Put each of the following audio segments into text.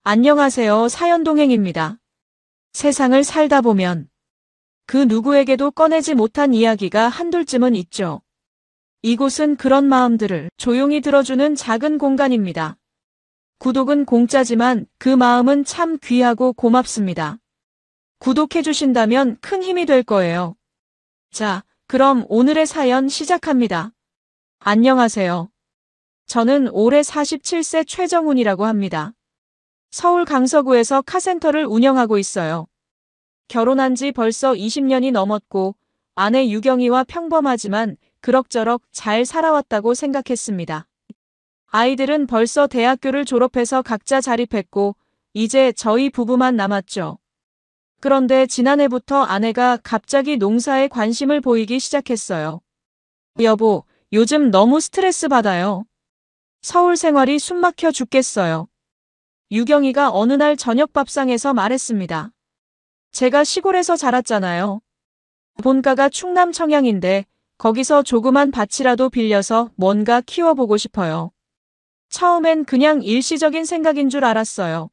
안녕하세요. 사연동행입니다. 세상을 살다 보면 그 누구에게도 꺼내지 못한 이야기가 한둘쯤은 있죠. 이곳은 그런 마음들을 조용히 들어주는 작은 공간입니다. 구독은 공짜지만 그 마음은 참 귀하고 고맙습니다. 구독해주신다면 큰 힘이 될 거예요. 자, 그럼 오늘의 사연 시작합니다. 안녕하세요. 저는 올해 47세 최정훈이라고 합니다. 서울 강서구에서 카센터를 운영하고 있어요. 결혼한 지 벌써 20년이 넘었고 아내 유경이와 평범하지만 그럭저럭 잘 살아왔다고 생각했습니다. 아이들은 벌써 대학교를 졸업해서 각자 자립했고 이제 저희 부부만 남았죠. 그런데 지난해부터 아내가 갑자기 농사에 관심을 보이기 시작했어요. 여보, 요즘 너무 스트레스 받아요. 서울 생활이 숨막혀 죽겠어요. 유경이가 어느 날 저녁 밥상에서 말했습니다. 제가 시골에서 자랐잖아요. 본가가 충남 청양인데 거기서 조그만 밭이라도 빌려서 뭔가 키워보고 싶어요. 처음엔 그냥 일시적인 생각인 줄 알았어요.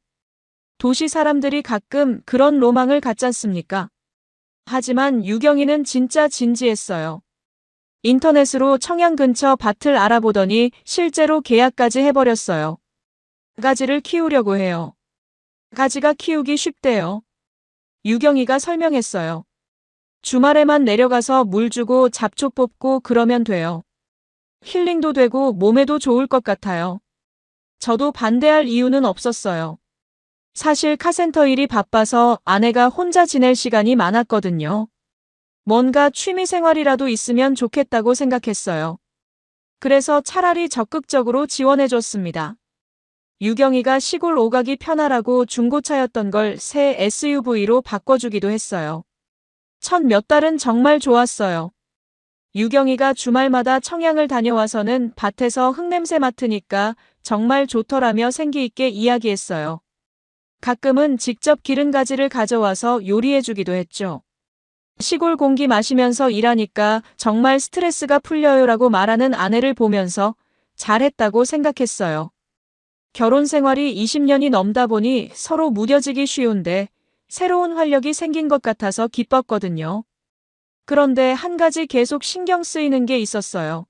도시 사람들이 가끔 그런 로망을 갖잖습니까? 하지만 유경이는 진짜 진지했어요. 인터넷으로 청양 근처 밭을 알아보더니 실제로 계약까지 해버렸어요. 가지를 키우려고 해요. 가지가 키우기 쉽대요. 유경이가 설명했어요. 주말에만 내려가서 물 주고 잡초 뽑고 그러면 돼요. 힐링도 되고 몸에도 좋을 것 같아요. 저도 반대할 이유는 없었어요. 사실 카센터 일이 바빠서 아내가 혼자 지낼 시간이 많았거든요. 뭔가 취미 생활이라도 있으면 좋겠다고 생각했어요. 그래서 차라리 적극적으로 지원해줬습니다. 유경이가 시골 오가기 편하라고 중고차였던 걸 새 SUV로 바꿔주기도 했어요. 첫 몇 달은 정말 좋았어요. 유경이가 주말마다 청양을 다녀와서는 밭에서 흙냄새 맡으니까 정말 좋더라며 생기 있게 이야기했어요. 가끔은 직접 기른 가지를 가져와서 요리해주기도 했죠. 시골 공기 마시면서 일하니까 정말 스트레스가 풀려요라고 말하는 아내를 보면서 잘했다고 생각했어요. 결혼 생활이 20년이 넘다 보니 서로 무뎌지기 쉬운데 새로운 활력이 생긴 것 같아서 기뻤거든요. 그런데 한 가지 계속 신경 쓰이는 게 있었어요.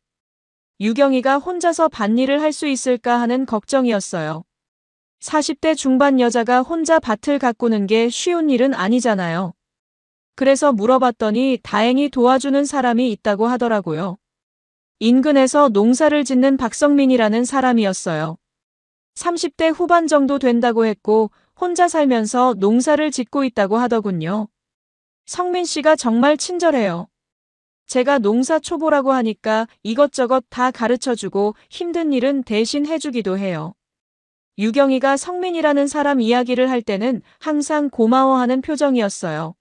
유경이가 혼자서 밭일을 할 수 있을까 하는 걱정이었어요. 40대 중반 여자가 혼자 밭을 가꾸는 게 쉬운 일은 아니잖아요. 그래서 물어봤더니 다행히 도와주는 사람이 있다고 하더라고요. 인근에서 농사를 짓는 박성민이라는 사람이었어요. 30대 후반 정도 된다고 했고 혼자 살면서 농사를 짓고 있다고 하더군요. 성민 씨가 정말 친절해요. 제가 농사 초보라고 하니까 이것저것 다 가르쳐주고 힘든 일은 대신 해주기도 해요. 유경이가 성민이라는 사람 이야기를 할 때는 항상 고마워하는 표정이었어요.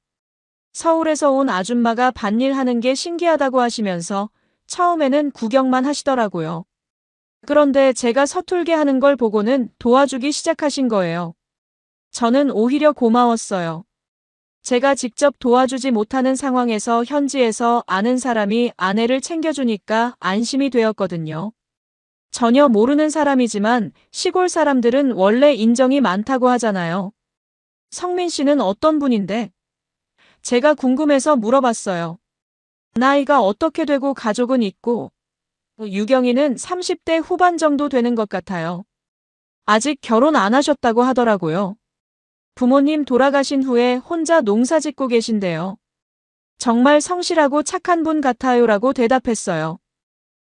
서울에서 온 아줌마가 밭일 하는 게 신기하다고 하시면서 처음에는 구경만 하시더라고요. 그런데 제가 서툴게 하는 걸 보고는 도와주기 시작하신 거예요. 저는 오히려 고마웠어요. 제가 직접 도와주지 못하는 상황에서 현지에서 아는 사람이 아내를 챙겨주니까 안심이 되었거든요. 전혀 모르는 사람이지만 시골 사람들은 원래 인정이 많다고 하잖아요. 성민 씨는 어떤 분인데? 제가 궁금해서 물어봤어요. 나이가 어떻게 되고 가족은 있고? 유경이는 30대 후반 정도 되는 것 같아요. 아직 결혼 안 하셨다고 하더라고요. 부모님 돌아가신 후에 혼자 농사 짓고 계신데요. 정말 성실하고 착한 분 같아요라고 대답했어요.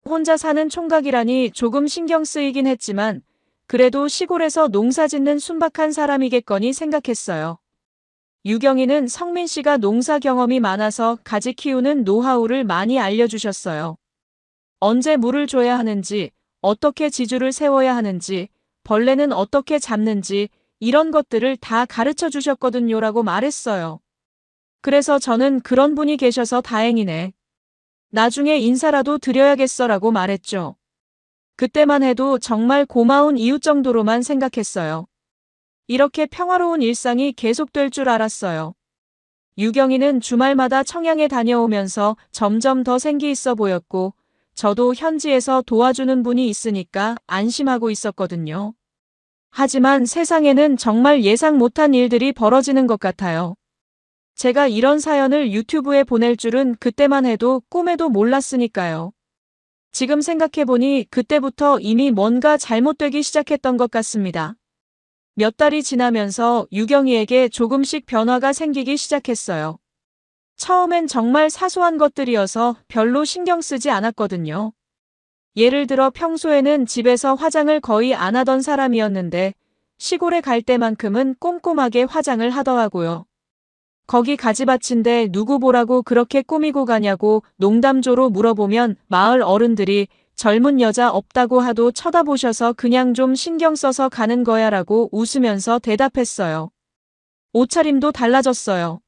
혼자 사는 총각이라니 조금 신경 쓰이긴 했지만 그래도 시골에서 농사 짓는 순박한 사람이겠거니 생각했어요. 유경이는 성민 씨가 농사 경험이 많아서 가지 키우는 노하우를 많이 알려주셨어요. 언제 물을 줘야 하는지, 어떻게 지주를 세워야 하는지, 벌레는 어떻게 잡는지 이런 것들을 다 가르쳐 주셨거든요라고 말했어요. 그래서 저는 그런 분이 계셔서 다행이네. 나중에 인사라도 드려야겠어라고 말했죠. 그때만 해도 정말 고마운 이웃 정도로만 생각했어요. 이렇게 평화로운 일상이 계속될 줄 알았어요. 유경이는 주말마다 청양에 다녀오면서 점점 더 생기 있어 보였고 저도 현지에서 도와주는 분이 있으니까 안심하고 있었거든요. 하지만 세상에는 정말 예상 못한 일들이 벌어지는 것 같아요. 제가 이런 사연을 유튜브에 보낼 줄은 그때만 해도 꿈에도 몰랐으니까요. 지금 생각해보니 그때부터 이미 뭔가 잘못되기 시작했던 것 같습니다. 몇 달이 지나면서 유경이에게 조금씩 변화가 생기기 시작했어요. 처음엔 정말 사소한 것들이어서 별로 신경 쓰지 않았거든요. 예를 들어 평소에는 집에서 화장을 거의 안 하던 사람이었는데 시골에 갈 때만큼은 꼼꼼하게 화장을 하더라고요. 거기 가지밭인데 누구 보라고 그렇게 꾸미고 가냐고 농담조로 물어보면 마을 어른들이 젊은 여자 없다고 하도 쳐다보셔서 그냥 좀 신경 써서 가는 거야 라고 웃으면서 대답했어요. 옷차림도 달라졌어요.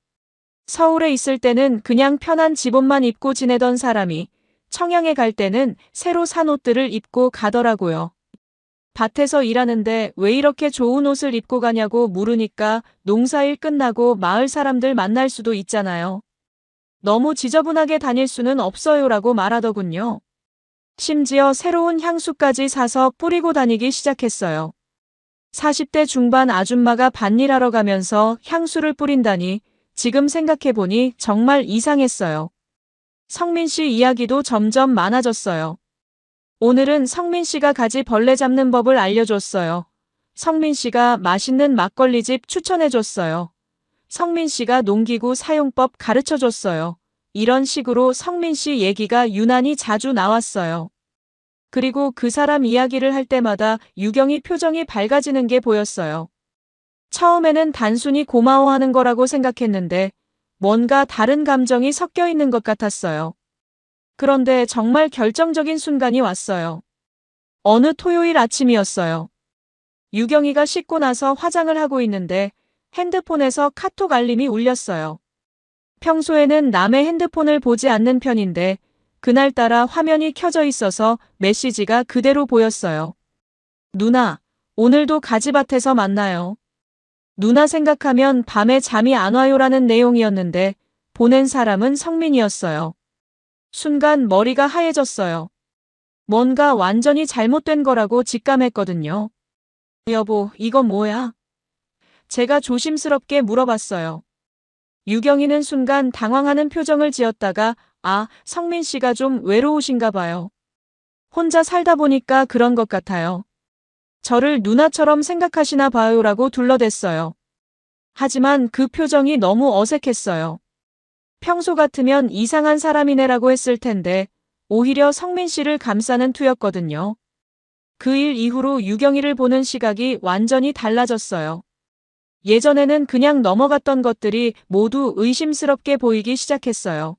서울에 있을 때는 그냥 편한 집옷만 입고 지내던 사람이 청양에 갈 때는 새로 산 옷들을 입고 가더라고요. 밭에서 일하는데 왜 이렇게 좋은 옷을 입고 가냐고 물으니까 농사일 끝나고 마을 사람들 만날 수도 있잖아요. 너무 지저분하게 다닐 수는 없어요라고 말하더군요. 심지어 새로운 향수까지 사서 뿌리고 다니기 시작했어요. 40대 중반 아줌마가 밭일하러 가면서 향수를 뿌린다니 지금 생각해보니 정말 이상했어요. 성민 씨 이야기도 점점 많아졌어요. 오늘은 성민 씨가 가지 벌레 잡는 법을 알려줬어요. 성민 씨가 맛있는 막걸리집 추천해줬어요. 성민 씨가 농기구 사용법 가르쳐줬어요. 이런 식으로 성민 씨 얘기가 유난히 자주 나왔어요. 그리고 그 사람 이야기를 할 때마다 유경이 표정이 밝아지는 게 보였어요. 처음에는 단순히 고마워하는 거라고 생각했는데 뭔가 다른 감정이 섞여 있는 것 같았어요. 그런데 정말 결정적인 순간이 왔어요. 어느 토요일 아침이었어요. 유경이가 씻고 나서 화장을 하고 있는데 핸드폰에서 카톡 알림이 울렸어요. 평소에는 남의 핸드폰을 보지 않는 편인데 그날따라 화면이 켜져 있어서 메시지가 그대로 보였어요. 누나, 오늘도 가지밭에서 만나요. 누나 생각하면 밤에 잠이 안 와요라는 내용이었는데 보낸 사람은 성민이었어요. 순간 머리가 하얘졌어요. 뭔가 완전히 잘못된 거라고 직감했거든요. 여보, 이건 뭐야? 제가 조심스럽게 물어봤어요. 유경이는 순간 당황하는 표정을 지었다가 성민 씨가 좀 외로우신가 봐요. 혼자 살다 보니까 그런 것 같아요. 저를 누나처럼 생각하시나 봐요라고 둘러댔어요. 하지만 그 표정이 너무 어색했어요. 평소 같으면 이상한 사람이네라고 했을 텐데 오히려 성민 씨를 감싸는 투였거든요. 그 일 이후로 유경이를 보는 시각이 완전히 달라졌어요. 예전에는 그냥 넘어갔던 것들이 모두 의심스럽게 보이기 시작했어요.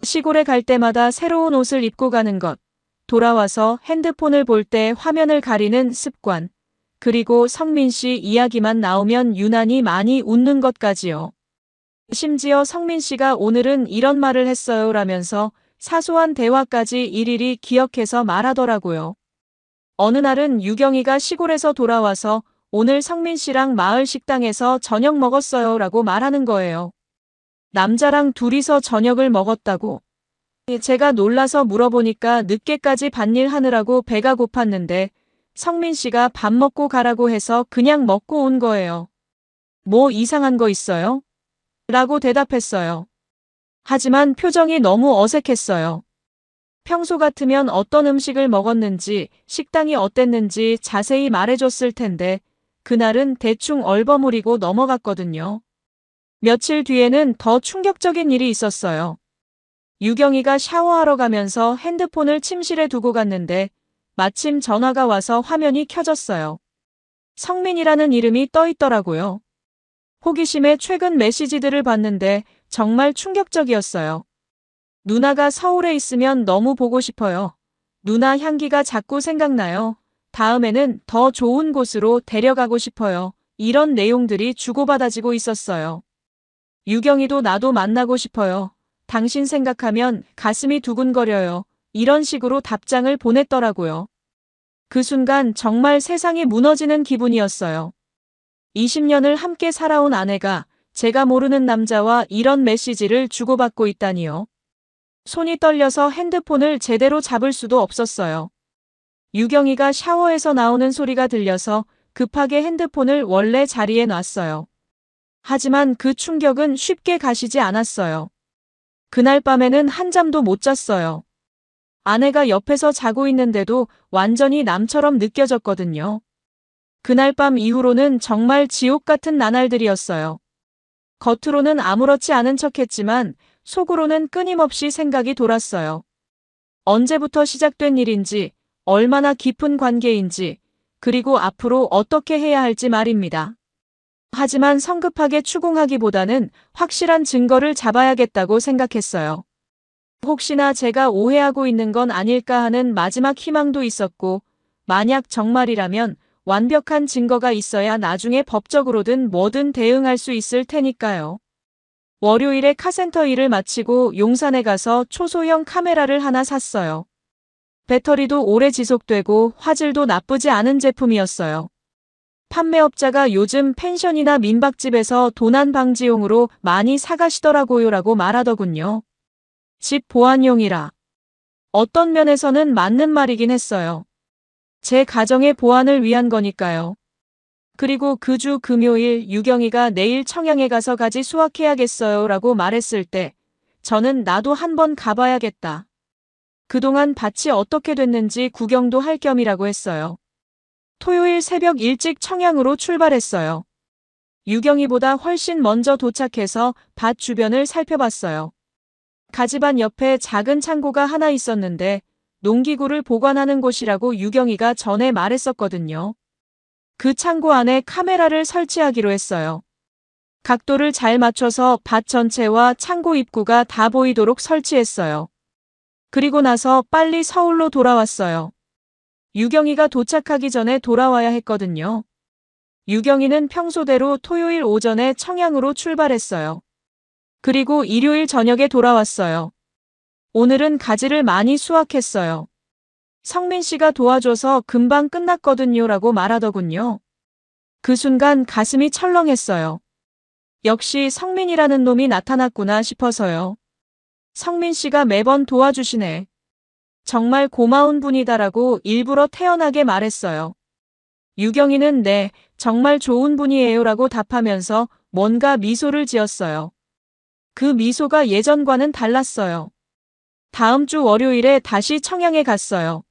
시골에 갈 때마다 새로운 옷을 입고 가는 것, 돌아와서 핸드폰을 볼 때 화면을 가리는 습관, 그리고 성민 씨 이야기만 나오면 유난히 많이 웃는 것까지요. 심지어 성민 씨가 오늘은 이런 말을 했어요 라면서 사소한 대화까지 일일이 기억해서 말하더라고요. 어느 날은 유경이가 시골에서 돌아와서 오늘 성민 씨랑 마을 식당에서 저녁 먹었어요 라고 말하는 거예요. 남자랑 둘이서 저녁을 먹었다고. 제가 놀라서 물어보니까 늦게까지 밭일 하느라고 배가 고팠는데 성민 씨가 밥 먹고 가라고 해서 그냥 먹고 온 거예요. 뭐 이상한 거 있어요? 라고 대답했어요. 하지만 표정이 너무 어색했어요. 평소 같으면 어떤 음식을 먹었는지, 식당이 어땠는지 자세히 말해줬을 텐데 그날은 대충 얼버무리고 넘어갔거든요. 며칠 뒤에는 더 충격적인 일이 있었어요. 유경이가 샤워하러 가면서 핸드폰을 침실에 두고 갔는데 마침 전화가 와서 화면이 켜졌어요. 성민이라는 이름이 떠 있더라고요. 호기심에 최근 메시지들을 봤는데 정말 충격적이었어요. 누나가 서울에 있으면 너무 보고 싶어요. 누나 향기가 자꾸 생각나요. 다음에는 더 좋은 곳으로 데려가고 싶어요. 이런 내용들이 주고받아지고 있었어요. 유경이도 나도 만나고 싶어요. 당신 생각하면 가슴이 두근거려요. 이런 식으로 답장을 보냈더라고요. 그 순간 정말 세상이 무너지는 기분이었어요. 20년을 함께 살아온 아내가 제가 모르는 남자와 이런 메시지를 주고받고 있다니요. 손이 떨려서 핸드폰을 제대로 잡을 수도 없었어요. 유경이가 샤워에서 나오는 소리가 들려서 급하게 핸드폰을 원래 자리에 놨어요. 하지만 그 충격은 쉽게 가시지 않았어요. 그날 밤에는 한잠도 못 잤어요. 아내가 옆에서 자고 있는데도 완전히 남처럼 느껴졌거든요. 그날 밤 이후로는 정말 지옥 같은 나날들이었어요. 겉으로는 아무렇지 않은 척했지만 속으로는 끊임없이 생각이 돌았어요. 언제부터 시작된 일인지, 얼마나 깊은 관계인지, 그리고 앞으로 어떻게 해야 할지 말입니다. 하지만 성급하게 추궁하기보다는 확실한 증거를 잡아야겠다고 생각했어요. 혹시나 제가 오해하고 있는 건 아닐까 하는 마지막 희망도 있었고, 만약 정말이라면 완벽한 증거가 있어야 나중에 법적으로든 뭐든 대응할 수 있을 테니까요. 월요일에 카센터 일을 마치고 용산에 가서 초소형 카메라를 하나 샀어요. 배터리도 오래 지속되고 화질도 나쁘지 않은 제품이었어요. 판매업자가 요즘 펜션이나 민박집에서 도난 방지용으로 많이 사가시더라고요라고 말하더군요. 집 보안용이라. 어떤 면에서는 맞는 말이긴 했어요. 제 가정의 보안을 위한 거니까요. 그리고 그 주 금요일 유경이가 내일 청양에 가서 가지 수확해야겠어요 라고 말했을 때 저는 나도 한번 가봐야겠다. 그동안 밭이 어떻게 됐는지 구경도 할 겸이라고 했어요. 토요일 새벽 일찍 청양으로 출발했어요. 유경이보다 훨씬 먼저 도착해서 밭 주변을 살펴봤어요. 가지반 옆에 작은 창고가 하나 있었는데 농기구를 보관하는 곳이라고 유경이가 전에 말했었거든요. 그 창고 안에 카메라를 설치하기로 했어요. 각도를 잘 맞춰서 밭 전체와 창고 입구가 다 보이도록 설치했어요. 그리고 나서 빨리 서울로 돌아왔어요. 유경이가 도착하기 전에 돌아와야 했거든요. 유경이는 평소대로 토요일 오전에 청양으로 출발했어요. 그리고 일요일 저녁에 돌아왔어요. 오늘은 가지를 많이 수확했어요. 성민 씨가 도와줘서 금방 끝났거든요 라고 말하더군요. 그 순간 가슴이 철렁했어요. 역시 성민이라는 놈이 나타났구나 싶어서요. 성민 씨가 매번 도와주시네. 정말 고마운 분이다라고 일부러 태연하게 말했어요. 유경이는 네, 정말 좋은 분이에요 라고 답하면서 뭔가 미소를 지었어요. 그 미소가 예전과는 달랐어요. 다음 주 월요일에 다시 청양에 갔어요.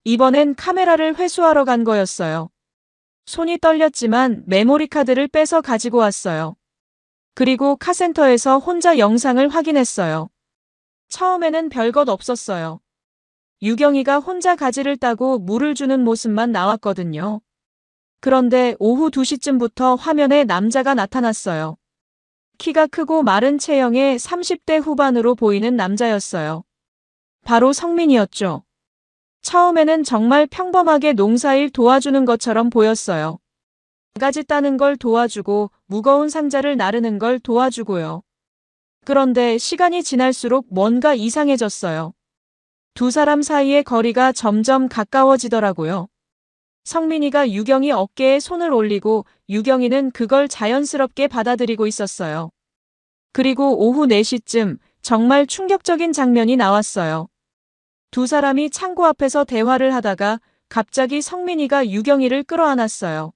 이번엔 카메라를 회수하러 간 거였어요. 손이 떨렸지만 메모리 카드를 빼서 가지고 왔어요. 그리고 카센터에서 혼자 영상을 확인했어요. 처음에는 별것 없었어요. 유경이가 혼자 가지를 따고 물을 주는 모습만 나왔거든요. 그런데 오후 2시쯤부터 화면에 남자가 나타났어요. 키가 크고 마른 체형의 30대 후반으로 보이는 남자였어요. 바로 성민이었죠. 처음에는 정말 평범하게 농사일 도와주는 것처럼 보였어요. 가지 따는 걸 도와주고 무거운 상자를 나르는 걸 도와주고요. 그런데 시간이 지날수록 뭔가 이상해졌어요. 두 사람 사이의 거리가 점점 가까워지더라고요. 성민이가 유경이 어깨에 손을 올리고 유경이는 그걸 자연스럽게 받아들이고 있었어요. 그리고 오후 4시쯤 정말 충격적인 장면이 나왔어요. 두 사람이 창고 앞에서 대화를 하다가 갑자기 성민이가 유경이를 끌어안았어요.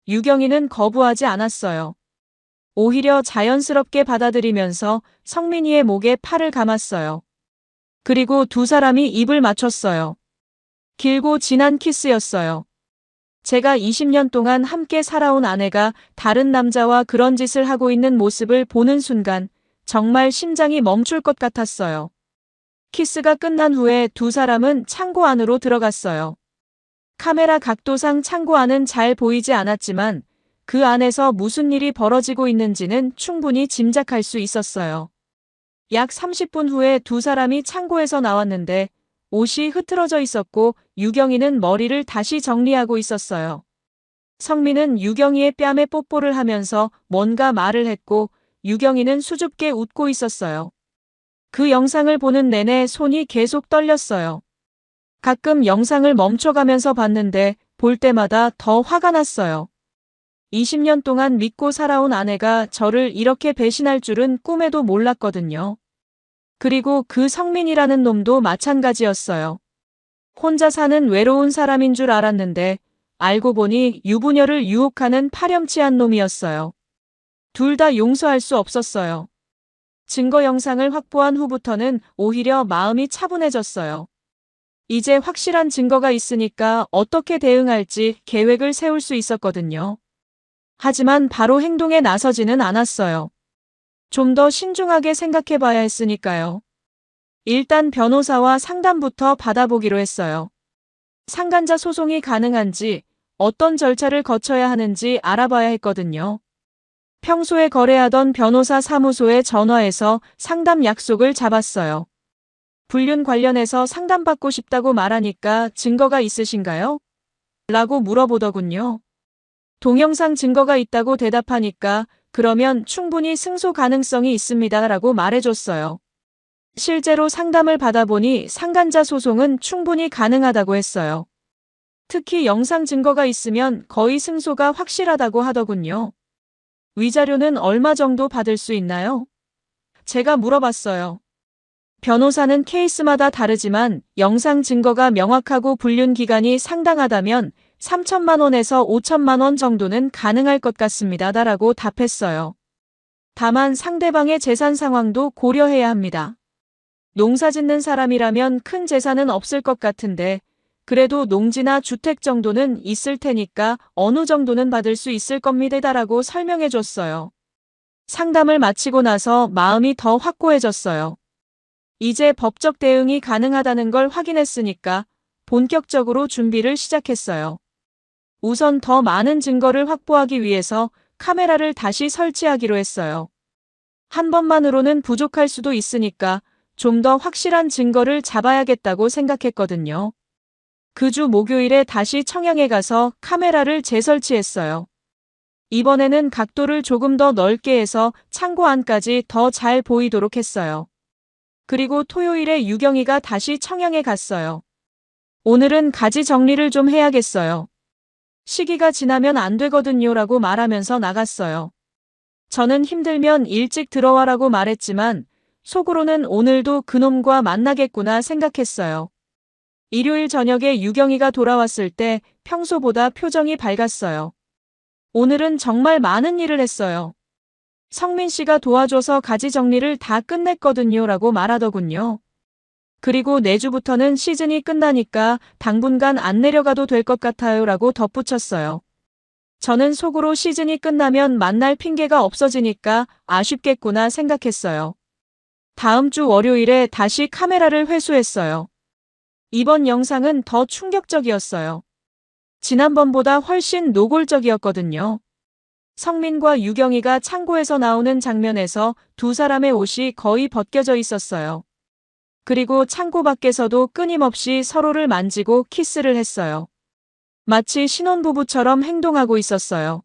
유경이는 거부하지 않았어요. 오히려 자연스럽게 받아들이면서 성민이의 목에 팔을 감았어요. 그리고 두 사람이 입을 맞췄어요. 길고 진한 키스였어요. 제가 20년 동안 함께 살아온 아내가 다른 남자와 그런 짓을 하고 있는 모습을 보는 순간 정말 심장이 멈출 것 같았어요. 키스가 끝난 후에 두 사람은 창고 안으로 들어갔어요. 카메라 각도상 창고 안은 잘 보이지 않았지만 그 안에서 무슨 일이 벌어지고 있는지는 충분히 짐작할 수 있었어요. 약 30분 후에 두 사람이 창고에서 나왔는데 옷이 흐트러져 있었고 유경이는 머리를 다시 정리하고 있었어요. 성민은 유경이의 뺨에 뽀뽀를 하면서 뭔가 말을 했고 유경이는 수줍게 웃고 있었어요. 그 영상을 보는 내내 손이 계속 떨렸어요. 가끔 영상을 멈춰가면서 봤는데 볼 때마다 더 화가 났어요. 20년 동안 믿고 살아온 아내가 저를 이렇게 배신할 줄은 꿈에도 몰랐거든요. 그리고 그 성민이라는 놈도 마찬가지였어요. 혼자 사는 외로운 사람인 줄 알았는데 알고 보니 유부녀를 유혹하는 파렴치한 놈이었어요. 둘 다 용서할 수 없었어요. 증거 영상을 확보한 후부터는 오히려 마음이 차분해졌어요. 이제 확실한 증거가 있으니까 어떻게 대응할지 계획을 세울 수 있었거든요. 하지만 바로 행동에 나서지는 않았어요. 좀 더 신중하게 생각해 봐야 했으니까요. 일단 변호사와 상담부터 받아보기로 했어요. 상간자 소송이 가능한지, 어떤 절차를 거쳐야 하는지 알아봐야 했거든요. 평소에 거래하던 변호사 사무소에 전화해서 상담 약속을 잡았어요. 불륜 관련해서 상담받고 싶다고 말하니까 증거가 있으신가요? 라고 물어보더군요. 동영상 증거가 있다고 대답하니까 그러면 충분히 승소 가능성이 있습니다 라고 말해줬어요. 실제로 상담을 받아보니 상간자 소송은 충분히 가능하다고 했어요. 특히 영상 증거가 있으면 거의 승소가 확실하다고 하더군요. 위자료는 얼마 정도 받을 수 있나요? 제가 물어봤어요. 변호사는 케이스마다 다르지만 영상 증거가 명확하고 불륜 기간이 상당하다면 3천만 원에서 5천만 원 정도는 가능할 것 같습니다. 라고 답했어요. 다만 상대방의 재산 상황도 고려해야 합니다. 농사 짓는 사람이라면 큰 재산은 없을 것 같은데 그래도 농지나 주택 정도는 있을 테니까 어느 정도는 받을 수 있을 겁니다. 라고 설명해 줬어요. 상담을 마치고 나서 마음이 더 확고해졌어요. 이제 법적 대응이 가능하다는 걸 확인했으니까 본격적으로 준비를 시작했어요. 우선 더 많은 증거를 확보하기 위해서 카메라를 다시 설치하기로 했어요. 한 번만으로는 부족할 수도 있으니까 좀 더 확실한 증거를 잡아야겠다고 생각했거든요. 그 주 목요일에 다시 청양에 가서 카메라를 재설치했어요. 이번에는 각도를 조금 더 넓게 해서 창고 안까지 더 잘 보이도록 했어요. 그리고 토요일에 유경이가 다시 청양에 갔어요. 오늘은 가지 정리를 좀 해야겠어요. 시기가 지나면 안 되거든요 라고 말하면서 나갔어요. 저는 힘들면 일찍 들어와라고 말했지만 속으로는 오늘도 그놈과 만나겠구나 생각했어요. 일요일 저녁에 유경이가 돌아왔을 때 평소보다 표정이 밝았어요. 오늘은 정말 많은 일을 했어요. 성민 씨가 도와줘서 가지 정리를 다 끝냈거든요 라고 말하더군요. 그리고 내주부터는 시즌이 끝나니까 당분간 안 내려가도 될 것 같아요 라고 덧붙였어요. 저는 속으로 시즌이 끝나면 만날 핑계가 없어지니까 아쉽겠구나 생각했어요. 다음 주 월요일에 다시 카메라를 회수했어요. 이번 영상은 더 충격적이었어요. 지난번보다 훨씬 노골적이었거든요. 성민과 유경이가 창고에서 나오는 장면에서 두 사람의 옷이 거의 벗겨져 있었어요. 그리고 창고 밖에서도 끊임없이 서로를 만지고 키스를 했어요. 마치 신혼부부처럼 행동하고 있었어요.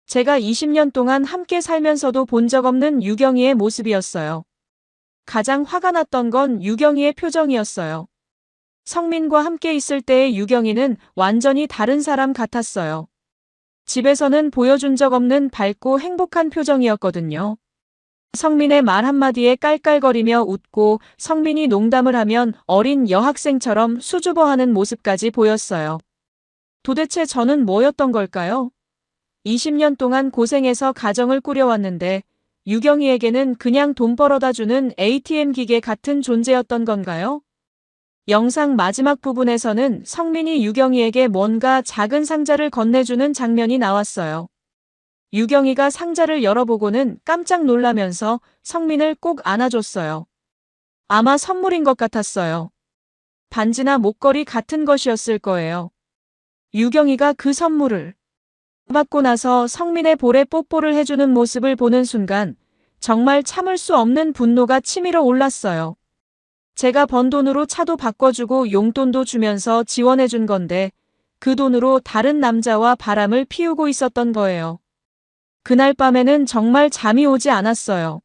제가 20년 동안 함께 살면서도 본 적 없는 유경이의 모습이었어요. 가장 화가 났던 건 유경이의 표정이었어요. 성민과 함께 있을 때의 유경이는 완전히 다른 사람 같았어요. 집에서는 보여준 적 없는 밝고 행복한 표정이었거든요. 성민의 말 한마디에 깔깔거리며 웃고 성민이 농담을 하면 어린 여학생처럼 수줍어하는 모습까지 보였어요. 도대체 저는 뭐였던 걸까요? 20년 동안 고생해서 가정을 꾸려왔는데 유경이에게는 그냥 돈 벌어다 주는 ATM 기계 같은 존재였던 건가요? 영상 마지막 부분에서는 성민이 유경이에게 뭔가 작은 상자를 건네주는 장면이 나왔어요. 유경이가 상자를 열어보고는 깜짝 놀라면서 성민을 꼭 안아줬어요. 아마 선물인 것 같았어요. 반지나 목걸이 같은 것이었을 거예요. 유경이가 그 선물을 받고 나서 성민의 볼에 뽀뽀를 해주는 모습을 보는 순간 정말 참을 수 없는 분노가 치밀어 올랐어요. 제가 번 돈으로 차도 바꿔주고 용돈도 주면서 지원해준 건데 그 돈으로 다른 남자와 바람을 피우고 있었던 거예요. 그날 밤에는 정말 잠이 오지 않았어요.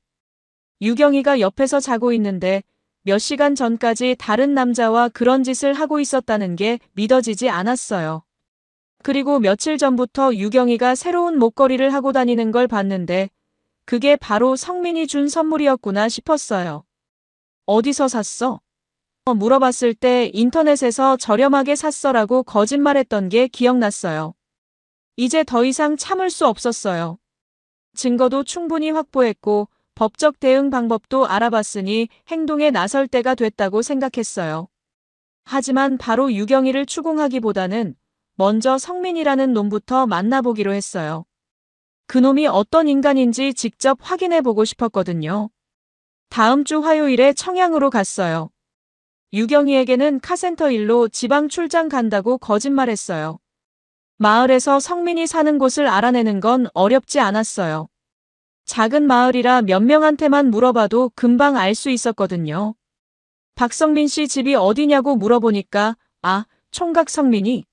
유경이가 옆에서 자고 있는데 몇 시간 전까지 다른 남자와 그런 짓을 하고 있었다는 게 믿어지지 않았어요. 그리고 며칠 전부터 유경이가 새로운 목걸이를 하고 다니는 걸 봤는데 그게 바로 성민이 준 선물이었구나 싶었어요. 어디서 샀어? 물어봤을 때 인터넷에서 저렴하게 샀어라고 거짓말했던 게 기억났어요. 이제 더 이상 참을 수 없었어요. 증거도 충분히 확보했고 법적 대응 방법도 알아봤으니 행동에 나설 때가 됐다고 생각했어요. 하지만 바로 유경이를 추궁하기보다는 먼저 성민이라는 놈부터 만나보기로 했어요. 그놈이 어떤 인간인지 직접 확인해보고 싶었거든요. 다음 주 화요일에 청양으로 갔어요. 유경이에게는 카센터 일로 지방 출장 간다고 거짓말했어요. 마을에서 성민이 사는 곳을 알아내는 건 어렵지 않았어요. 작은 마을이라 몇 명한테만 물어봐도 금방 알 수 있었거든요. 박성민 씨 집이 어디냐고 물어보니까 총각 성민이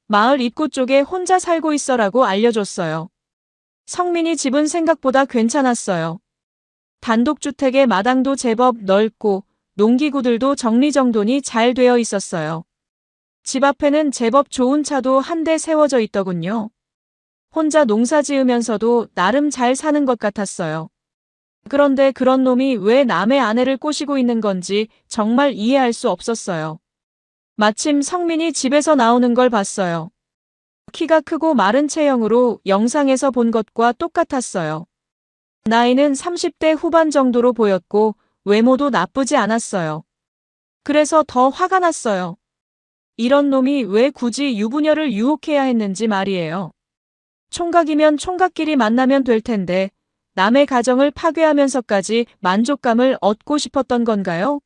마을 입구 쪽에 혼자 살고 있어라고 알려줬어요. 성민이 집은 생각보다 괜찮았어요. 단독주택의 마당도 제법 넓고 농기구들도 정리정돈이 잘 되어 있었어요. 집 앞에는 제법 좋은 차도 한 대 세워져 있더군요. 혼자 농사 지으면서도 나름 잘 사는 것 같았어요. 그런데 그런 놈이 왜 남의 아내를 꼬시고 있는 건지 정말 이해할 수 없었어요. 마침 성민이 집에서 나오는 걸 봤어요. 키가 크고 마른 체형으로 영상에서 본 것과 똑같았어요. 나이는 30대 후반 정도로 보였고 외모도 나쁘지 않았어요. 그래서 더 화가 났어요. 이런 놈이 왜 굳이 유부녀를 유혹해야 했는지 말이에요. 총각이면 총각끼리 만나면 될 텐데 남의 가정을 파괴하면서까지 만족감을 얻고 싶었던 건가요?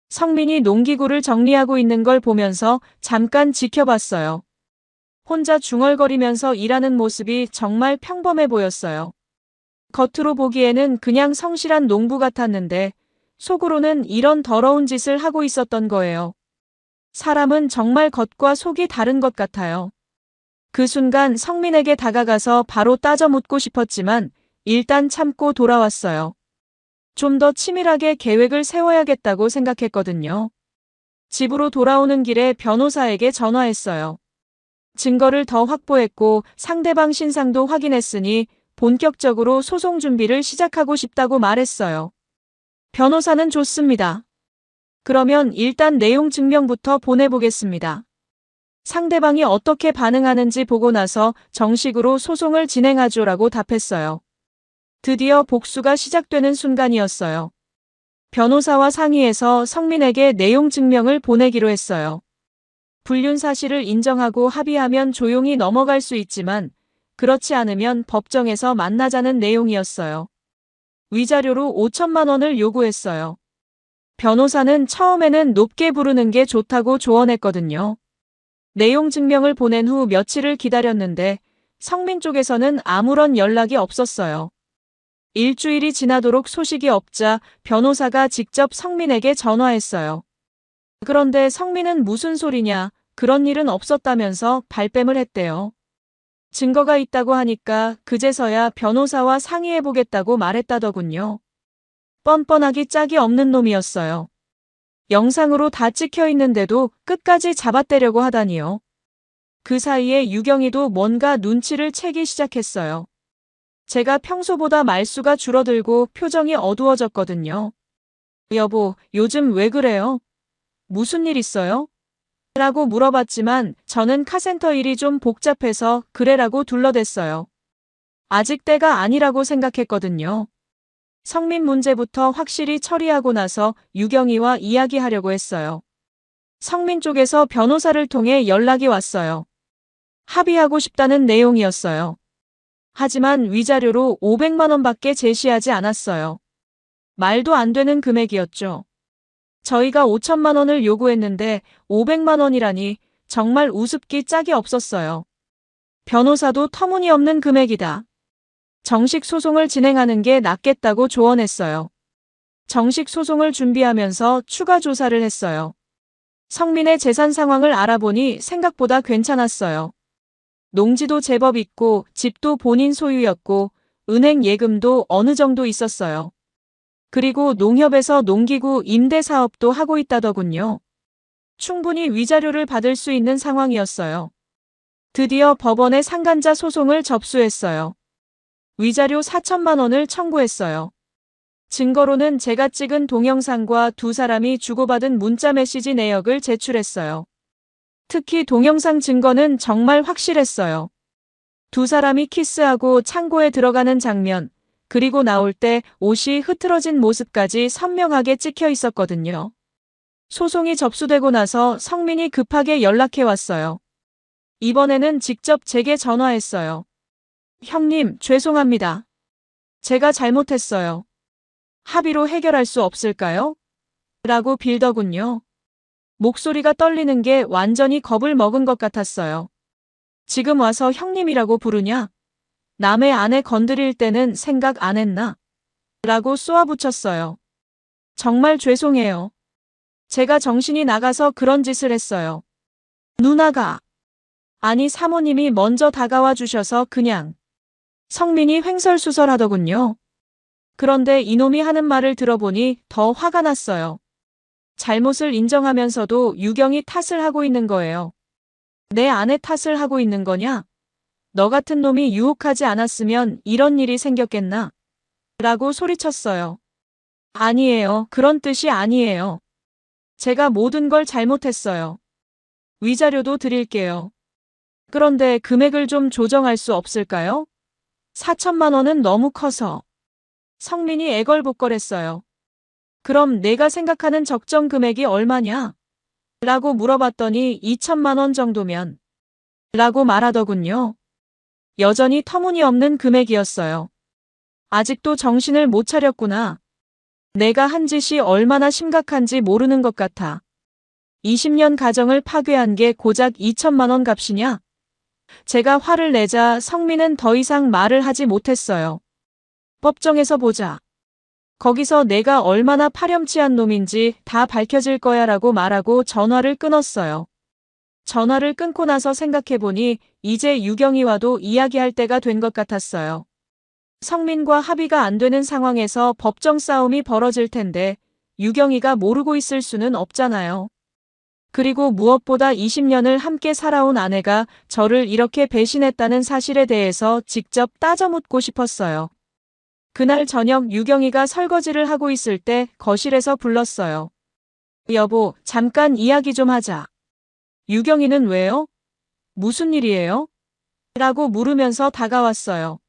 성민이 농기구를 정리하고 있는 걸 보면서 잠깐 지켜봤어요. 혼자 중얼거리면서 일하는 모습이 정말 평범해 보였어요. 겉으로 보기에는 그냥 성실한 농부 같았는데 속으로는 이런 더러운 짓을 하고 있었던 거예요. 사람은 정말 겉과 속이 다른 것 같아요. 그 순간 성민에게 다가가서 바로 따져 묻고 싶었지만 일단 참고 돌아왔어요. 좀 더 치밀하게 계획을 세워야겠다고 생각했거든요. 집으로 돌아오는 길에 변호사에게 전화했어요. 증거를 더 확보했고 상대방 신상도 확인했으니 본격적으로 소송 준비를 시작하고 싶다고 말했어요. 변호사는 좋습니다. 그러면 일단 내용 증명부터 보내보겠습니다. 상대방이 어떻게 반응하는지 보고 나서 정식으로 소송을 진행하죠라고 답했어요. 드디어 복수가 시작되는 순간이었어요. 변호사와 상의해서 성민에게 내용 증명을 보내기로 했어요. 불륜 사실을 인정하고 합의하면 조용히 넘어갈 수 있지만 그렇지 않으면 법정에서 만나자는 내용이었어요. 위자료로 5천만 원을 요구했어요. 변호사는 처음에는 높게 부르는 게 좋다고 조언했거든요. 내용 증명을 보낸 후 며칠을 기다렸는데 성민 쪽에서는 아무런 연락이 없었어요. 일주일이 지나도록 소식이 없자 변호사가 직접 성민에게 전화했어요. 그런데 성민은 무슨 소리냐, 그런 일은 없었다면서 발뺌을 했대요. 증거가 있다고 하니까 그제서야 변호사와 상의해보겠다고 말했다더군요. 뻔뻔하기 짝이 없는 놈이었어요. 영상으로 다 찍혀 있는데도 끝까지 잡아떼려고 하다니요. 그 사이에 유경이도 뭔가 눈치를 채기 시작했어요. 제가 평소보다 말수가 줄어들고 표정이 어두워졌거든요. 여보, 요즘 왜 그래요? 무슨 일 있어요? 라고 물어봤지만 저는 카센터 일이 좀 복잡해서 그래라고 둘러댔어요. 아직 때가 아니라고 생각했거든요. 성민 문제부터 확실히 처리하고 나서 유경이와 이야기하려고 했어요. 성민 쪽에서 변호사를 통해 연락이 왔어요. 합의하고 싶다는 내용이었어요. 하지만 위자료로 500만 원밖에 제시하지 않았어요. 말도 안 되는 금액이었죠. 저희가 5천만 원을 요구했는데 500만 원이라니 정말 우습기 짝이 없었어요. 변호사도 터무니없는 금액이다. 정식 소송을 진행하는 게 낫겠다고 조언했어요. 정식 소송을 준비하면서 추가 조사를 했어요. 성민의 재산 상황을 알아보니 생각보다 괜찮았어요. 농지도 제법 있고 집도 본인 소유였고 은행 예금도 어느 정도 있었어요. 그리고 농협에서 농기구 임대 사업도 하고 있다더군요. 충분히 위자료를 받을 수 있는 상황이었어요. 드디어 법원에 상간자 소송을 접수했어요. 위자료 4천만 원을 청구했어요. 증거로는 제가 찍은 동영상과 두 사람이 주고받은 문자 메시지 내역을 제출했어요. 특히 동영상 증거는 정말 확실했어요. 두 사람이 키스하고 창고에 들어가는 장면, 그리고 나올 때 옷이 흐트러진 모습까지 선명하게 찍혀 있었거든요. 소송이 접수되고 나서 성민이 급하게 연락해 왔어요. 이번에는 직접 제게 전화했어요. 형님, 죄송합니다. 제가 잘못했어요. 합의로 해결할 수 없을까요? 라고 빌더군요. 목소리가 떨리는 게 완전히 겁을 먹은 것 같았어요. 지금 와서 형님이라고 부르냐? 남의 아내 건드릴 때는 생각 안 했나? 라고 쏘아붙였어요. 정말 죄송해요. 제가 정신이 나가서 그런 짓을 했어요. 누나가. 아니 사모님이 먼저 다가와 주셔서 그냥. 성민이 횡설수설하더군요. 그런데 이놈이 하는 말을 들어보니 더 화가 났어요. 잘못을 인정하면서도 유경이 탓을 하고 있는 거예요. 내 아내 탓을 하고 있는 거냐? 너 같은 놈이 유혹하지 않았으면 이런 일이 생겼겠나? 라고 소리쳤어요. 아니에요. 그런 뜻이 아니에요. 제가 모든 걸 잘못했어요. 위자료도 드릴게요. 그런데 금액을 좀 조정할 수 없을까요? 4천만 원은 너무 커서. 성민이 애걸복걸했어요. 그럼 내가 생각하는 적정 금액이 얼마냐? 라고 물어봤더니 2천만 원 정도면. 라고 말하더군요. 여전히 터무니없는 금액이었어요. 아직도 정신을 못 차렸구나. 내가 한 짓이 얼마나 심각한지 모르는 것 같아. 20년 가정을 파괴한 게 고작 2천만 원 값이냐? 제가 화를 내자 성민은 더 이상 말을 하지 못했어요. 법정에서 보자. 거기서 내가 얼마나 파렴치한 놈인지 다 밝혀질 거야 라고 말하고 전화를 끊었어요. 전화를 끊고 나서 생각해보니 이제 유경이와도 이야기할 때가 된 것 같았어요. 성민과 합의가 안 되는 상황에서 법정 싸움이 벌어질 텐데 유경이가 모르고 있을 수는 없잖아요. 그리고 무엇보다 20년을 함께 살아온 아내가 저를 이렇게 배신했다는 사실에 대해서 직접 따져 묻고 싶었어요. 그날 저녁 유경이가 설거지를 하고 있을 때 거실에서 불렀어요. 여보, 잠깐 이야기 좀 하자. 유경이는 왜요? 무슨 일이에요? 라고 물으면서 다가왔어요.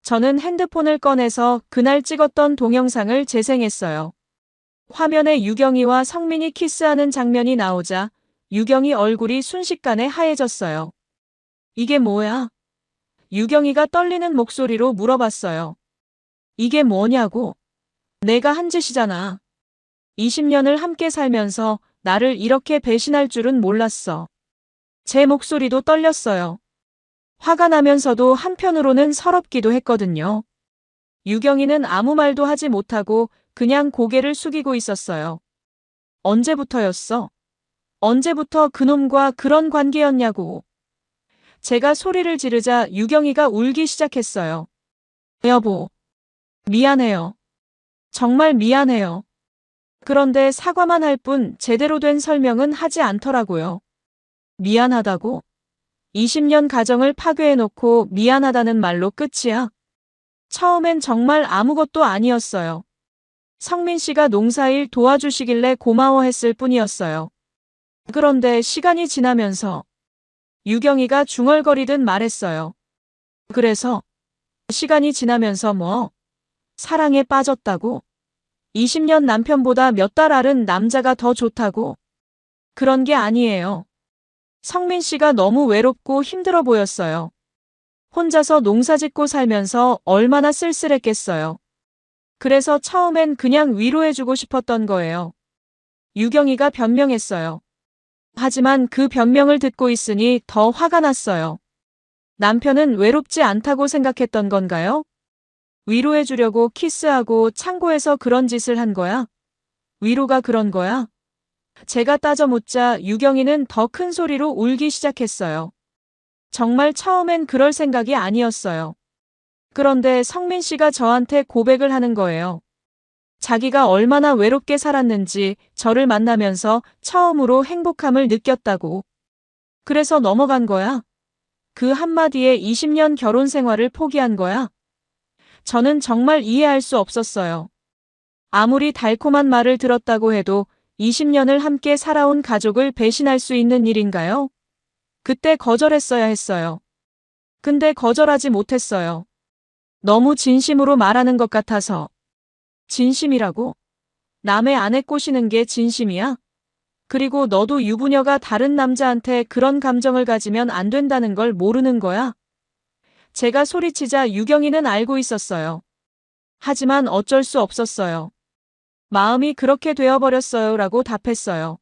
저는 핸드폰을 꺼내서 그날 찍었던 동영상을 재생했어요. 화면에 유경이와 성민이 키스하는 장면이 나오자 유경이 얼굴이 순식간에 하얘졌어요. 이게 뭐야? 유경이가 떨리는 목소리로 물어봤어요. 이게 뭐냐고? 내가 한 짓이잖아. 20년을 함께 살면서 나를 이렇게 배신할 줄은 몰랐어. 제 목소리도 떨렸어요. 화가 나면서도 한편으로는 서럽기도 했거든요. 유경이는 아무 말도 하지 못하고 그냥 고개를 숙이고 있었어요. 언제부터였어? 언제부터 그놈과 그런 관계였냐고. 제가 소리를 지르자 유경이가 울기 시작했어요. 여보, 미안해요. 정말 미안해요. 그런데 사과만 할 뿐 제대로 된 설명은 하지 않더라고요. 미안하다고? 20년 가정을 파괴해놓고 미안하다는 말로 끝이야? 처음엔 정말 아무것도 아니었어요. 성민 씨가 농사일 도와주시길래 고마워했을 뿐이었어요. 그런데 시간이 지나면서 유경이가 중얼거리듯 말했어요. 그래서 시간이 지나면서 뭐? 사랑에 빠졌다고? 20년 남편보다 몇 달 앓은 남자가 더 좋다고? 그런 게 아니에요. 성민 씨가 너무 외롭고 힘들어 보였어요. 혼자서 농사 짓고 살면서 얼마나 쓸쓸했겠어요. 그래서 처음엔 그냥 위로해주고 싶었던 거예요. 유경이가 변명했어요. 하지만 그 변명을 듣고 있으니 더 화가 났어요. 남편은 외롭지 않다고 생각했던 건가요? 위로해주려고 키스하고 창고에서 그런 짓을 한 거야? 위로가 그런 거야? 제가 따져 묻자 유경이는 더 큰 소리로 울기 시작했어요. 정말 처음엔 그럴 생각이 아니었어요. 그런데 성민 씨가 저한테 고백을 하는 거예요. 자기가 얼마나 외롭게 살았는지 저를 만나면서 처음으로 행복함을 느꼈다고. 그래서 넘어간 거야. 그 한마디에 20년 결혼 생활을 포기한 거야. 저는 정말 이해할 수 없었어요. 아무리 달콤한 말을 들었다고 해도 20년을 함께 살아온 가족을 배신할 수 있는 일인가요? 그때 거절했어야 했어요. 근데 거절하지 못했어요. 너무 진심으로 말하는 것 같아서. 진심이라고? 남의 아내 꼬시는 게 진심이야? 그리고 너도 유부녀가 다른 남자한테 그런 감정을 가지면 안 된다는 걸 모르는 거야? 제가 소리치자 유경이는 알고 있었어요. 하지만 어쩔 수 없었어요. 마음이 그렇게 되어버렸어요 라고 답했어요.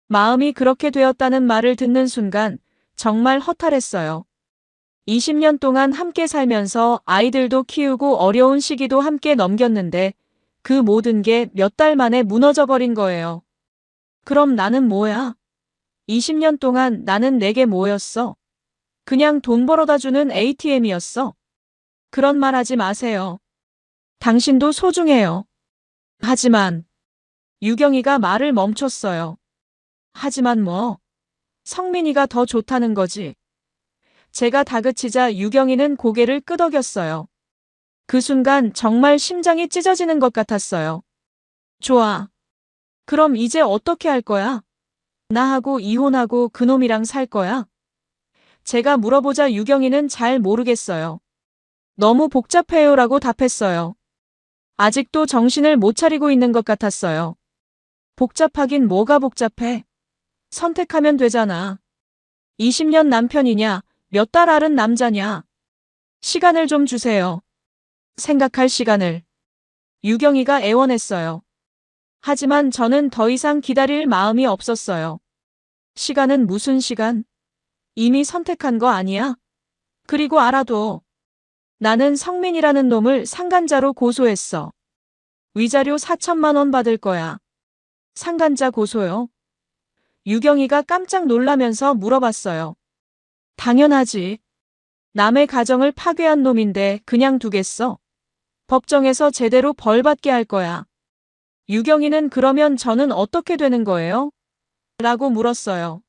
마음이 그렇게 되었다는 말을 듣는 순간 정말 허탈했어요. 20년 동안 함께 살면서 아이들도 키우고 어려운 시기도 함께 넘겼는데 그 모든 게 몇 달 만에 무너져 버린 거예요. 그럼 나는 뭐야? 20년 동안 나는 내게 뭐였어? 그냥 돈 벌어다 주는 ATM이었어. 그런 말 하지 마세요. 당신도 소중해요. 하지만 유경이가 말을 멈췄어요. 하지만 뭐? 성민이가 더 좋다는 거지. 제가 다그치자 유경이는 고개를 끄덕였어요. 그 순간 정말 심장이 찢어지는 것 같았어요. 좋아. 그럼 이제 어떻게 할 거야? 나하고 이혼하고 그놈이랑 살 거야? 제가 물어보자 유경이는 잘 모르겠어요. 너무 복잡해요라고 답했어요. 아직도 정신을 못 차리고 있는 것 같았어요. 복잡하긴 뭐가 복잡해? 선택하면 되잖아. 20년 남편이냐, 몇 달 앓은 남자냐. 시간을 좀 주세요. 생각할 시간을. 유경이가 애원했어요. 하지만 저는 더 이상 기다릴 마음이 없었어요. 시간은 무슨 시간? 이미 선택한 거 아니야? 그리고 알아도 나는 성민이라는 놈을 상간자로 고소했어. 위자료 4천만 원 받을 거야. 상간자 고소요? 유경이가 깜짝 놀라면서 물어봤어요. 당연하지. 남의 가정을 파괴한 놈인데 그냥 두겠어? 법정에서 제대로 벌받게 할 거야. 유경이는 그러면 저는 어떻게 되는 거예요? 라고 물었어요.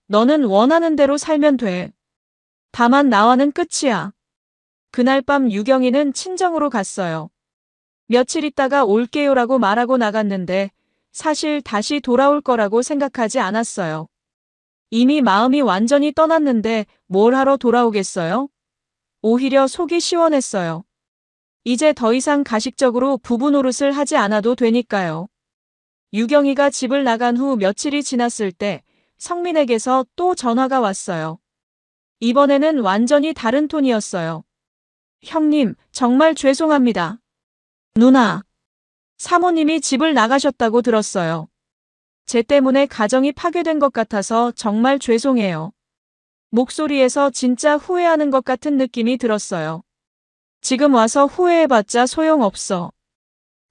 너는 원하는 대로 살면 돼. 다만 나와는 끝이야. 그날 밤 유경이는 친정으로 갔어요. 며칠 있다가 올게요라고 말하고 나갔는데 사실 다시 돌아올 거라고 생각하지 않았어요. 이미 마음이 완전히 떠났는데 뭘 하러 돌아오겠어요? 오히려 속이 시원했어요. 이제 더 이상 가식적으로 부부 노릇을 하지 않아도 되니까요. 유경이가 집을 나간 후 며칠이 지났을 때 성민에게서 또 전화가 왔어요. 이번에는 완전히 다른 톤이었어요. 형님, 정말 죄송합니다. 누나, 사모님이 집을 나가셨다고 들었어요. 제 때문에 가정이 파괴된 것 같아서 정말 죄송해요. 목소리에서 진짜 후회하는 것 같은 느낌이 들었어요. 지금 와서 후회해봤자 소용없어.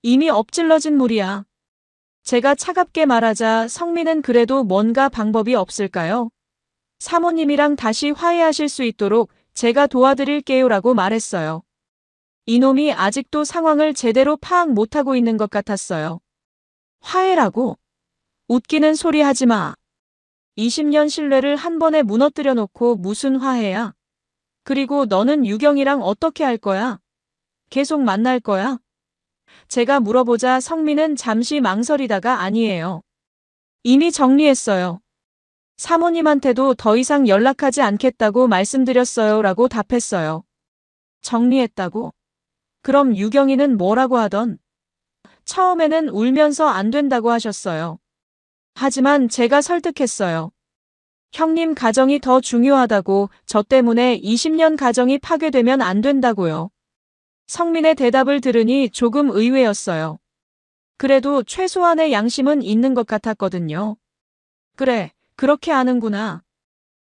이미 엎질러진 물이야. 제가 차갑게 말하자 성민은 그래도 뭔가 방법이 없을까요? 사모님이랑 다시 화해하실 수 있도록 제가 도와드릴게요라고 말했어요. 이놈이 아직도 상황을 제대로 파악 못하고 있는 것 같았어요. 화해라고? 웃기는 소리 하지 마. 20년 신뢰를 한 번에 무너뜨려 놓고 무슨 화해야? 그리고 너는 유경이랑 어떻게 할 거야? 계속 만날 거야? 제가 물어보자 성민은 잠시 망설이다가 아니에요. 이미 정리했어요. 사모님한테도 더 이상 연락하지 않겠다고 말씀드렸어요 라고 답했어요. 정리했다고? 그럼 유경이는 뭐라고 하던? 처음에는 울면서 안 된다고 하셨어요. 하지만 제가 설득했어요. 형님 가정이 더 중요하다고, 저 때문에 20년 가정이 파괴되면 안 된다고요. 성민의 대답을 들으니 조금 의외였어요. 그래도 최소한의 양심은 있는 것 같았거든요. 그래, 그렇게 아는구나.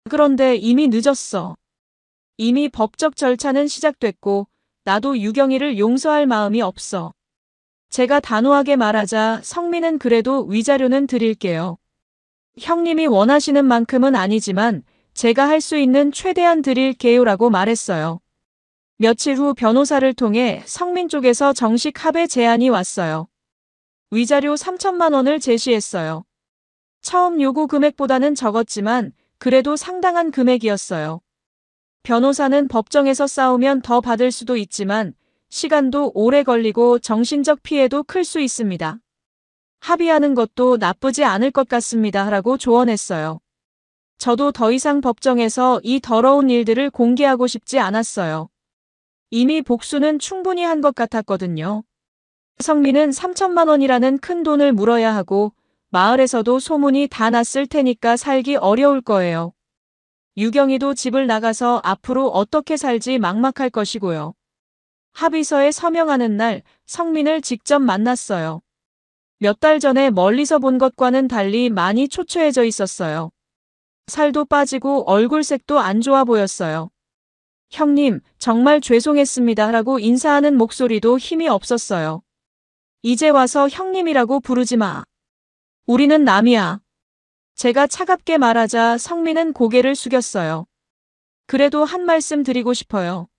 그런데 이미 늦었어. 이미 법적 절차는 시작됐고 나도 유경이를 용서할 마음이 없어. 제가 단호하게 말하자 성민은 그래도 위자료는 드릴게요. 형님이 원하시는 만큼은 아니지만 제가 할 수 있는 최대한 드릴게요라고 말했어요. 며칠 후 변호사를 통해 성민 쪽에서 정식 합의 제안이 왔어요. 위자료 3천만 원을 제시했어요. 처음 요구 금액보다는 적었지만 그래도 상당한 금액이었어요. 변호사는 법정에서 싸우면 더 받을 수도 있지만 시간도 오래 걸리고 정신적 피해도 클 수 있습니다. 합의하는 것도 나쁘지 않을 것 같습니다. 라고 조언했어요. 저도 더 이상 법정에서 이 더러운 일들을 공개하고 싶지 않았어요. 이미 복수는 충분히 한 것 같았거든요. 성민은 3천만 원이라는 큰 돈을 물어야 하고 마을에서도 소문이 다 났을 테니까 살기 어려울 거예요. 유경이도 집을 나가서 앞으로 어떻게 살지 막막할 것이고요. 합의서에 서명하는 날 성민을 직접 만났어요. 몇 달 전에 멀리서 본 것과는 달리 많이 초췌해져 있었어요. 살도 빠지고 얼굴색도 안 좋아 보였어요. 형님, 정말 죄송했습니다. 라고 인사하는 목소리도 힘이 없었어요. 이제 와서 형님이라고 부르지 마. 우리는 남이야. 제가 차갑게 말하자 성민은 고개를 숙였어요. 그래도 한 말씀 드리고 싶어요.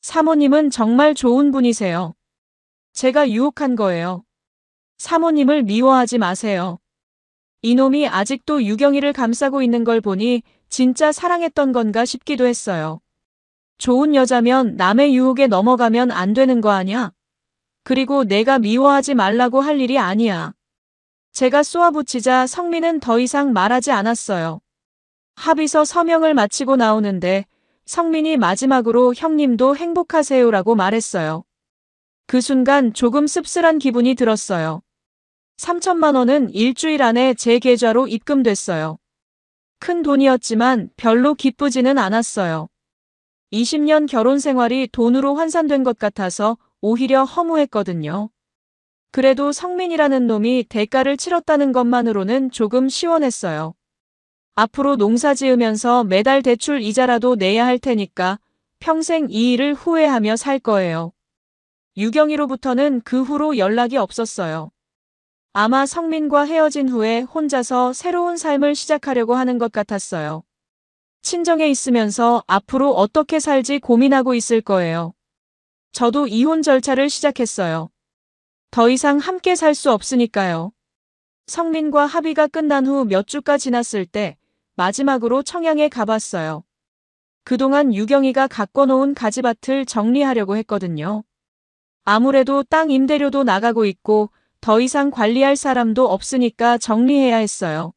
사모님은 정말 좋은 분이세요. 제가 유혹한 거예요. 사모님을 미워하지 마세요. 이놈이 아직도 유경이를 감싸고 있는 걸 보니 진짜 사랑했던 건가 싶기도 했어요. 좋은 여자면 남의 유혹에 넘어가면 안 되는 거 아냐? 그리고 내가 미워하지 말라고 할 일이 아니야. 제가 쏘아붙이자 성민은 더 이상 말하지 않았어요. 합의서 서명을 마치고 나오는데 성민이 마지막으로 형님도 행복하세요라고 말했어요. 그 순간 조금 씁쓸한 기분이 들었어요. 3천만 원은 일주일 안에 제 계좌로 입금됐어요. 큰 돈이었지만 별로 기쁘지는 않았어요. 20년 결혼 생활이 돈으로 환산된 것 같아서 오히려 허무했거든요. 그래도 성민이라는 놈이 대가를 치렀다는 것만으로는 조금 시원했어요. 앞으로 농사 지으면서 매달 대출 이자라도 내야 할 테니까 평생 이 일을 후회하며 살 거예요. 유경이로부터는 그 후로 연락이 없었어요. 아마 성민과 헤어진 후에 혼자서 새로운 삶을 시작하려고 하는 것 같았어요. 친정에 있으면서 앞으로 어떻게 살지 고민하고 있을 거예요. 저도 이혼 절차를 시작했어요. 더 이상 함께 살 수 없으니까요. 성민과 합의가 끝난 후 몇 주가 지났을 때 마지막으로 청양에 가봤어요. 그동안 유경이가 가꿔놓은 가지밭을 정리하려고 했거든요. 아무래도 땅 임대료도 나가고 있고 더 이상 관리할 사람도 없으니까 정리해야 했어요.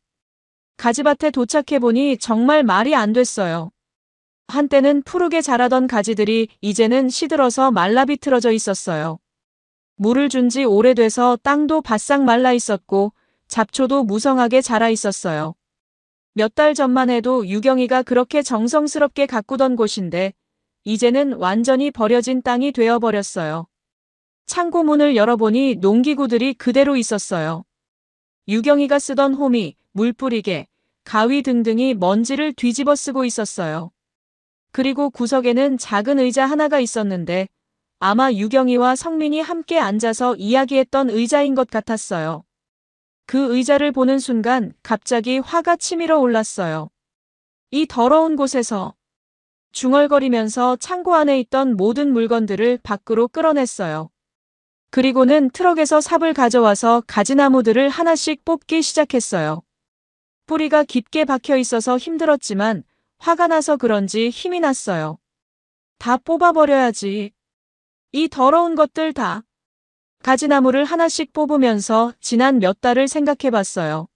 가지밭에 도착해보니 정말 말이 안 됐어요. 한때는 푸르게 자라던 가지들이 이제는 시들어서 말라비틀어져 있었어요. 물을 준 지 오래돼서 땅도 바싹 말라 있었고 잡초도 무성하게 자라 있었어요. 몇 달 전만 해도 유경이가 그렇게 정성스럽게 가꾸던 곳인데 이제는 완전히 버려진 땅이 되어버렸어요. 창고 문을 열어보니 농기구들이 그대로 있었어요. 유경이가 쓰던 호미, 물뿌리개, 가위 등등이 먼지를 뒤집어 쓰고 있었어요. 그리고 구석에는 작은 의자 하나가 있었는데 아마 유경이와 성민이 함께 앉아서 이야기했던 의자인 것 같았어요. 그 의자를 보는 순간 갑자기 화가 치밀어 올랐어요. 이 더러운 곳에서 중얼거리면서 창고 안에 있던 모든 물건들을 밖으로 끌어냈어요. 그리고는 트럭에서 삽을 가져와서 가지나무들을 하나씩 뽑기 시작했어요. 뿌리가 깊게 박혀 있어서 힘들었지만 화가 나서 그런지 힘이 났어요. 다 뽑아버려야지. 이 더러운 것들 다. 가지나무를 하나씩 뽑으면서 지난 몇 달을 생각해봤어요.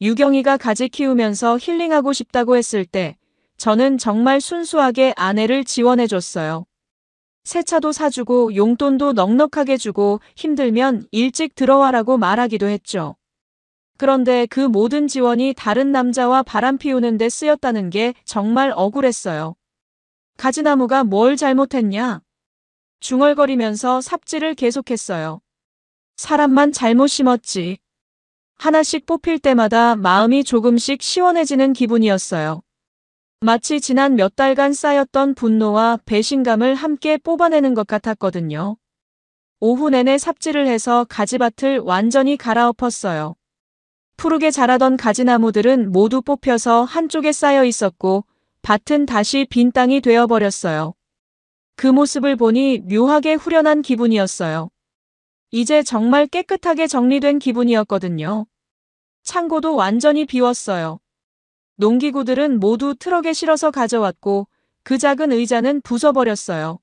유경이가 가지 키우면서 힐링하고 싶다고 했을 때 저는 정말 순수하게 아내를 지원해줬어요. 새 차도 사주고 용돈도 넉넉하게 주고 힘들면 일찍 들어와라고 말하기도 했죠. 그런데 그 모든 지원이 다른 남자와 바람 피우는 데 쓰였다는 게 정말 억울했어요. 가지나무가 뭘 잘못했냐? 중얼거리면서 삽질을 계속했어요. 사람만 잘못 심었지. 하나씩 뽑힐 때마다 마음이 조금씩 시원해지는 기분이었어요. 마치 지난 몇 달간 쌓였던 분노와 배신감을 함께 뽑아내는 것 같았거든요. 오후 내내 삽질을 해서 가지밭을 완전히 갈아엎었어요. 푸르게 자라던 가지나무들은 모두 뽑혀서 한쪽에 쌓여 있었고 밭은 다시 빈 땅이 되어버렸어요. 그 모습을 보니 묘하게 후련한 기분이었어요. 이제 정말 깨끗하게 정리된 기분이었거든요. 창고도 완전히 비웠어요. 농기구들은 모두 트럭에 실어서 가져왔고 그 작은 의자는 부숴버렸어요.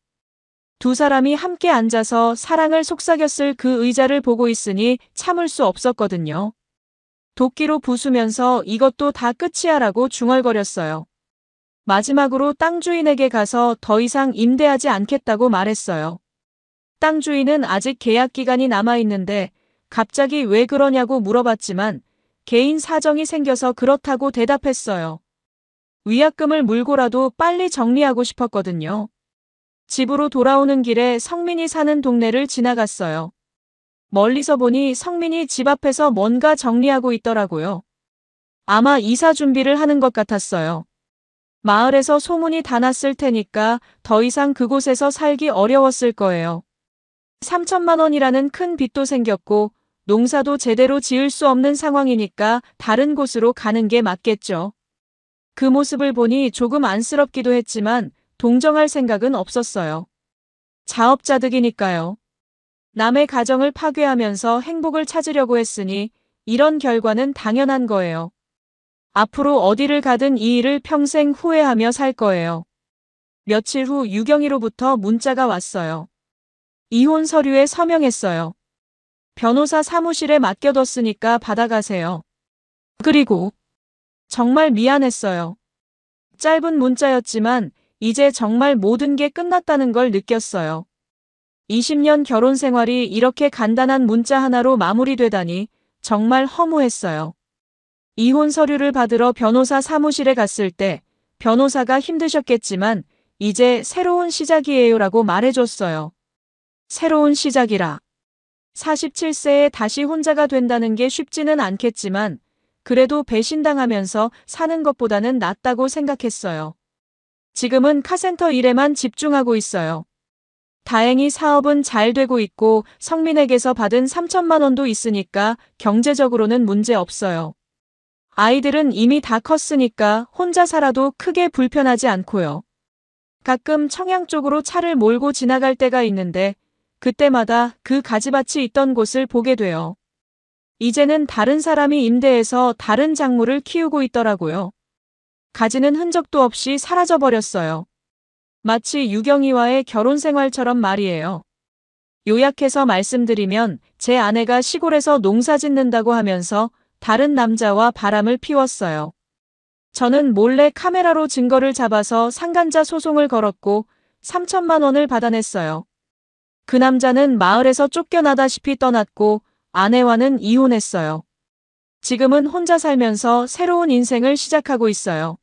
두 사람이 함께 앉아서 사랑을 속삭였을 그 의자를 보고 있으니 참을 수 없었거든요. 도끼로 부수면서 이것도 다 끝이야라고 중얼거렸어요. 마지막으로 땅 주인에게 가서 더 이상 임대하지 않겠다고 말했어요. 땅 주인은 아직 계약 기간이 남아있는데 갑자기 왜 그러냐고 물어봤지만 개인 사정이 생겨서 그렇다고 대답했어요. 위약금을 물고라도 빨리 정리하고 싶었거든요. 집으로 돌아오는 길에 성민이 사는 동네를 지나갔어요. 멀리서 보니 성민이 집 앞에서 뭔가 정리하고 있더라고요. 아마 이사 준비를 하는 것 같았어요. 마을에서 소문이 다 났을 테니까 더 이상 그곳에서 살기 어려웠을 거예요. 3천만 원이라는 큰 빚도 생겼고 농사도 제대로 지을 수 없는 상황이니까 다른 곳으로 가는 게 맞겠죠. 그 모습을 보니 조금 안쓰럽기도 했지만 동정할 생각은 없었어요. 자업자득이니까요. 남의 가정을 파괴하면서 행복을 찾으려고 했으니 이런 결과는 당연한 거예요. 앞으로 어디를 가든 이 일을 평생 후회하며 살 거예요. 며칠 후 유경이로부터 문자가 왔어요. 이혼 서류에 서명했어요. 변호사 사무실에 맡겨뒀으니까 받아가세요. 그리고 정말 미안했어요. 짧은 문자였지만 이제 정말 모든 게 끝났다는 걸 느꼈어요. 20년 결혼 생활이 이렇게 간단한 문자 하나로 마무리되다니 정말 허무했어요. 이혼 서류를 받으러 변호사 사무실에 갔을 때 변호사가 힘드셨겠지만 이제 새로운 시작이에요라고 말해줬어요. 새로운 시작이라. 47세에 다시 혼자가 된다는 게 쉽지는 않겠지만 그래도 배신당하면서 사는 것보다는 낫다고 생각했어요. 지금은 카센터 일에만 집중하고 있어요. 다행히 사업은 잘 되고 있고 성민에게서 받은 3천만 원도 있으니까 경제적으로는 문제 없어요. 아이들은 이미 다 컸으니까 혼자 살아도 크게 불편하지 않고요. 가끔 청양 쪽으로 차를 몰고 지나갈 때가 있는데 그때마다 그 가지밭이 있던 곳을 보게 돼요. 이제는 다른 사람이 임대해서 다른 작물을 키우고 있더라고요. 가지는 흔적도 없이 사라져버렸어요. 마치 유경이와의 결혼 생활처럼 말이에요. 요약해서 말씀드리면 제 아내가 시골에서 농사 짓는다고 하면서 다른 남자와 바람을 피웠어요. 저는 몰래 카메라로 증거를 잡아서 상간자 소송을 걸었고 3천만 원을 받아냈어요. 그 남자는 마을에서 쫓겨나다시피 떠났고 아내와는 이혼했어요. 지금은 혼자 살면서 새로운 인생을 시작하고 있어요.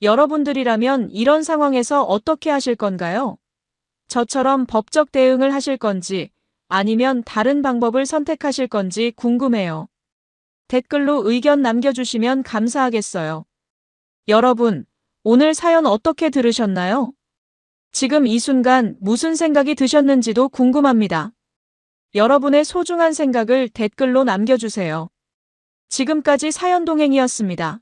여러분들이라면 이런 상황에서 어떻게 하실 건가요? 저처럼 법적 대응을 하실 건지 아니면 다른 방법을 선택하실 건지 궁금해요. 댓글로 의견 남겨주시면 감사하겠어요. 여러분, 오늘 사연 어떻게 들으셨나요? 지금 이 순간 무슨 생각이 드셨는지도 궁금합니다. 여러분의 소중한 생각을 댓글로 남겨주세요. 지금까지 사연동행이었습니다.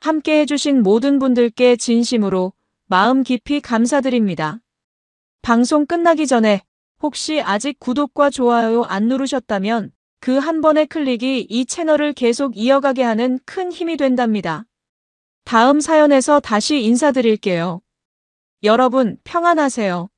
함께 해주신 모든 분들께 진심으로 마음 깊이 감사드립니다. 방송 끝나기 전에 혹시 아직 구독과 좋아요 안 누르셨다면 그 한 번의 클릭이 이 채널을 계속 이어가게 하는 큰 힘이 된답니다. 다음 사연에서 다시 인사드릴게요. 여러분 평안하세요.